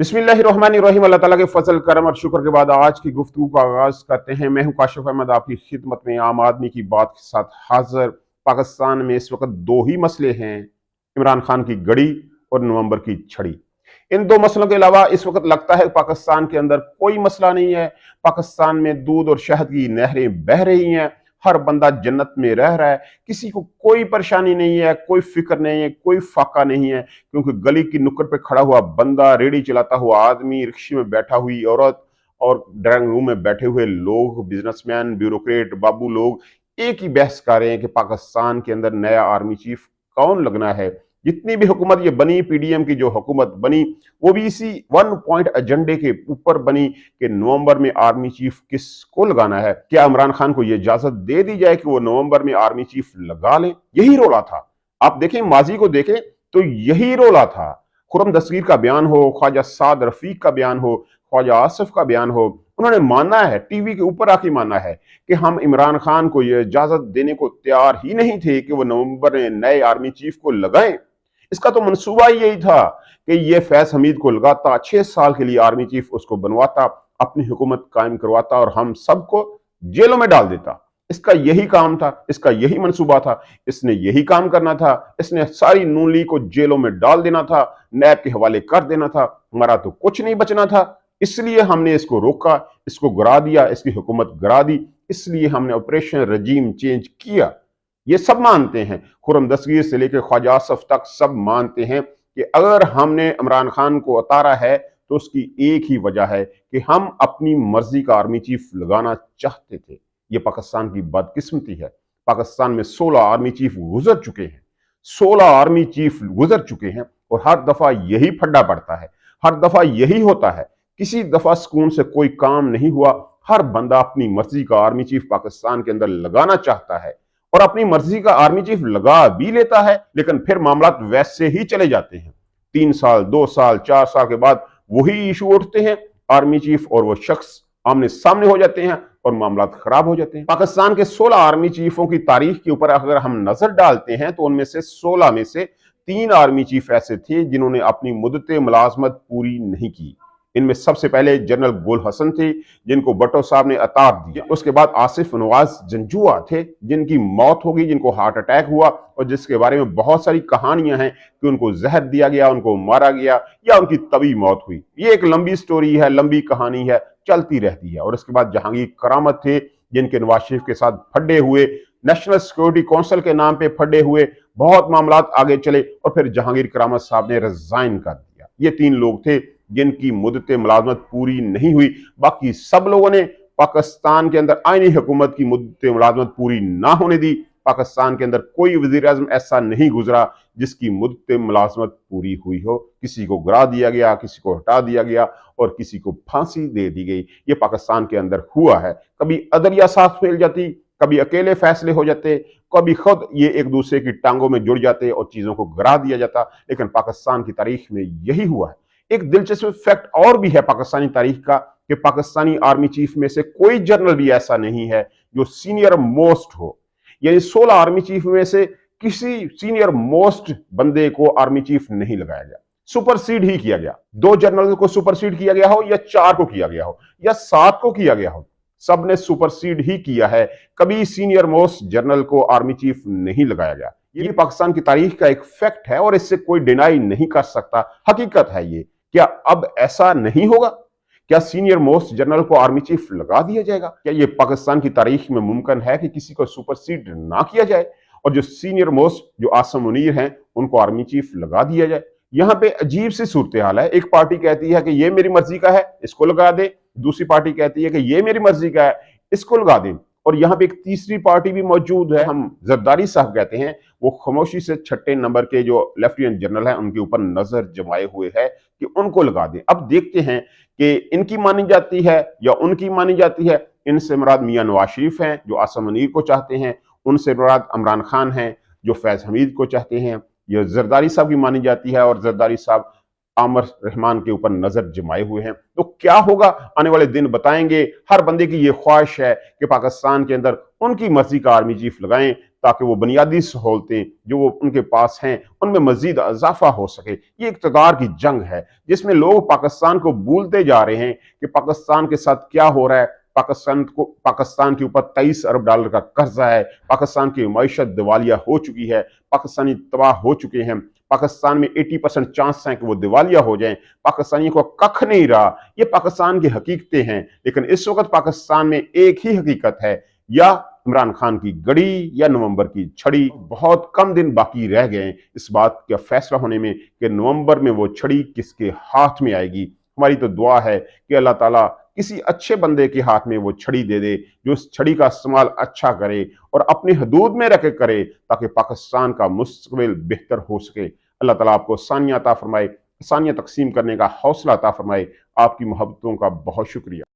बिस्मिल्लाहिर्रहमानिर्रहीम। अल्लाह ताला के फजल करम और शुक्र के बाद आज की गुफ्तगू का आगाज करते हैं। मैं हूं काशिफ अहमद, आपकी खिदमत में आम आदमी की बात के साथ हाजिर। पाकिस्तान में इस वक्त दो ही मसले हैं, इमरान खान की गड़ी और नवंबर की छड़ी। इन दो मसलों के अलावा इस वक्त लगता है पाकिस्तान के अंदर कोई मसला नहीं है। पाकिस्तान में दूध और शहद की नहरें बह रही हैं, हर बंदा जन्नत में रह रहा है, किसी को कोई परेशानी नहीं है, कोई फिक्र नहीं है, कोई फाका नहीं है। क्योंकि गली की नुक्कड़ पे खड़ा हुआ बंदा, रेडी चलाता हुआ आदमी, रिक्शे में बैठा हुई औरत और ड्राइंग रूम में बैठे हुए लोग, बिजनेसमैन, ब्यूरोक्रेट, बाबू लोग एक ही बहस कर रहे हैं कि पाकिस्तान के अंदर नया आर्मी चीफ कौन लगना है। जितनी भी हुकूमत ये बनी, पीडीएम की जो हुकूमत बनी, वो भी इसी वन पॉइंट एजेंडे के ऊपर बनी कि नवंबर में आर्मी चीफ किसको लगाना है। क्या इमरान खान को ये इजाजत दे दी जाए कि वो नवंबर में आर्मी चीफ लगा लें? यही रोला था। आप देखें, माजी को देखें तो यही रोला था। खुर्रम दस्तगीर का बयान हो, ख्वाजा साद रफीक का बयान हो, ख्वाजा आसिफ का बयान हो, उन्होंने माना है, टीवी के ऊपर आके माना है कि हम इमरान खान को यह इजाजत देने को तैयार ही नहीं थे कि वो नवंबर में नए आर्मी चीफ को लगाएं। इसका तो मंसूबा ही यही था कि ये फैज हमीद को लगाता, 6 साल के लिए आर्मी चीफ उसको बनवाता, अपनी हुकूमत कायम करवाता और हम सबको जेलों में डाल देता। इसका यही काम था, इसका यही मंसूबा था, इसने यही काम करना था। इसने सारी नून लीग को जेलों में डाल देना था, नैब के हवाले कर देना था। हमारा तो कुछ नहीं बचना था, इसलिए हमने इसको रोका, इसको गिरा दिया, इसकी हुकूमत गिरा दी। इसलिए हमने ऑपरेशन रजीम चेंज किया। ये सब मानते हैं, खुर्रम दस्तगीर से लेकर ख्वाजा आसिफ तक सब मानते हैं कि अगर हमने इमरान खान को उतारा है तो उसकी एक ही वजह है कि हम अपनी मर्जी का आर्मी चीफ लगाना चाहते थे। ये पाकिस्तान की बदकिस्मती है। पाकिस्तान में 16 आर्मी चीफ गुजर चुके हैं, 16 आर्मी चीफ गुजर चुके हैं और हर दफा यही फड्डा पड़ता है, हर दफा यही होता है। किसी दफा सुकून से कोई काम नहीं हुआ। हर बंदा अपनी मर्जी का आर्मी चीफ पाकिस्तान के अंदर लगाना चाहता है और अपनी मर्जी का आर्मी चीफ लगा भी लेता है, लेकिन फिर मामला वैसे ही चले जाते हैं। 3 साल, 2 साल, 4 साल के बाद वही इशू उठते हैं, आर्मी चीफ और वो शख्स आमने सामने हो जाते हैं और मामला खराब हो जाते हैं। पाकिस्तान के 16 आर्मी चीफों की तारीख के ऊपर अगर हम नजर डालते हैं तो उनमें से 16 में से 3 आर्मी चीफ ऐसे थे जिन्होंने अपनी मुद्दत मुलाजमत पूरी नहीं की। इनमें सबसे पहले जनरल गुल हसन थे, जिनको भट्टो साहब ने अतार दिया। उसके बाद आसिफ नवाज जंजुआ थे, जिनकी मौत हो गई, जिनको हार्ट अटैक हुआ और जिसके बारे में बहुत सारी कहानियां हैं कि उनको जहर दिया गया, उनको मारा गया या उनकी तभी मौत हुई। ये एक लंबी स्टोरी है, लंबी कहानी है, चलती रहती है। और उसके बाद जहांगीर करामत थे, जिनके नवाज शरीफ के साथ फड्डे हुए, नेशनल सिक्योरिटी काउंसिल के नाम पे फड्डे हुए, बहुत मामला आगे चले और फिर जहांगीर करामत साहब ने रिजाइन कर दिया। ये 3 लोग थे जिनकी मुद्दत मुलाजमत पूरी नहीं हुई। बाकी सब लोगों ने पाकिस्तान के अंदर आईनी हुकूमत की मुद्दत मुलाजमत पूरी ना होने दी। पाकिस्तान के अंदर कोई वजीर आज़म ऐसा नहीं गुजरा जिसकी मुद्दत मुलाजमत पूरी हुई हो। किसी को गिरा दिया गया, किसी को हटा दिया गया और किसी को फांसी दे दी गई। ये पाकिस्तान के अंदर हुआ है। कभी अदलिया साथ फैल जाती, कभी अकेले फैसले हो जाते, कभी खुद ये एक दूसरे की टांगों में जुड़ जाते और चीजों को गिरा दिया जाता। लेकिन पाकिस्तान की तारीख में यही हुआ है। एक दिलचस्प फैक्ट और भी है पाकिस्तानी तारीख का कि पाकिस्तानी आर्मी चीफ में से कोई जनरल भी ऐसा नहीं है जो सीनियर मोस्ट हो। यानी 16 आर्मी चीफ में से किसी सीनियर मोस्ट बंदे को आर्मी चीफ नहीं लगाया गया, सुपरसीड ही किया गया। 2 जनरल को सुपरसीड किया गया हो या 4 को किया गया हो या 7 को किया गया हो, सबने सुपरसीड ही किया है। कभी सीनियर मोस्ट जनरल को आर्मी चीफ नहीं लगाया गया। ये पाकिस्तान की तारीख का एक फैक्ट है और इससे कोई डिनाई नहीं कर सकता, हकीकत है ये। क्या अब ऐसा नहीं होगा? क्या सीनियर मोस्ट जनरल को आर्मी चीफ लगा दिया जाएगा? क्या ये पाकिस्तान की तारीख में मुमकिन है कि किसी को सुपरसीड ना किया जाए और जो सीनियर मोस्ट जो आसम मुनीर हैं उनको आर्मी चीफ लगा दिया जाए? यहाँ पे अजीब सी सूरत हाल है। एक पार्टी कहती है कि ये मेरी मर्जी का है, इसको लगा दे। दूसरी पार्टी कहती है कि ये मेरी मर्जी का है, इसको लगा दें। और यहाँ पे एक तीसरी पार्टी भी मौजूद है, हम जरदारी साहब कहते हैं, वो खामोशी से 6ठे नंबर के जो लेफ्टिनेंट जनरल है उनके ऊपर नजर जमाए हुए है कि उनको लगा दें। अब देखते हैं कि इनकी मानी जाती है या उनकी मानी जाती है। इनसे मुराद मियां नवाज शरीफ हैं जो आसम मुनीर को चाहते हैं, उनसे मुराद इमरान खान हैं जो फैज हमीद को चाहते हैं। यह जरदारी साहब की मानी जाती है और जरदारी साहब आमर रहमान के ऊपर नजर जमाए हुए हैं। तो क्या होगा आने वाले दिन बताएंगे। हर बंदे की ये ख्वाहिश है कि पाकिस्तान के अंदर उनकी मर्जी का आर्मी चीफ लगाएं ताकि वो बुनियादी सहूलतें जो वो उनके पास हैं उनमें मजीद इजाफा हो सके। ये इक़्तिदार की जंग है जिसमें लोग पाकिस्तान को भूलते जा रहे हैं कि पाकिस्तान के साथ क्या हो रहा है। पाकिस्तान के ऊपर 23 अरब डॉलर का कर्जा है, पाकिस्तान की मईशत दिवालिया हो चुकी है, पाकिस्तानी तबाह हो चुके हैं, पाकिस्तान में 80% चांस हैं कि वो दिवालिया हो जाएं, पाकिस्तानियों को कख नहीं रहा। ये पाकिस्तान की हकीकतें हैं, लेकिन इस वक्त पाकिस्तान में एक ही हकीकत है, या इमरान खान की गड़ी या नवंबर की छड़ी। बहुत कम दिन बाकी रह गए इस बात का फैसला होने में कि नवंबर में वो छड़ी किसके हाथ में आएगी। हमारी तो दुआ है कि अल्लाह ताला किसी अच्छे बंदे के हाथ में वो छड़ी दे दे, जो उस छड़ी का इस्तेमाल अच्छा करे और अपनी हदूद में रख करे, ताकि पाकिस्तान का मुस्तकबिल बेहतर हो सके। अल्लाह ताला आपको आसानियां अता फरमाए, आसानियां तकसीम करने का हौसला अता फरमाए। आपकी मोहब्बतों का बहुत शुक्रिया।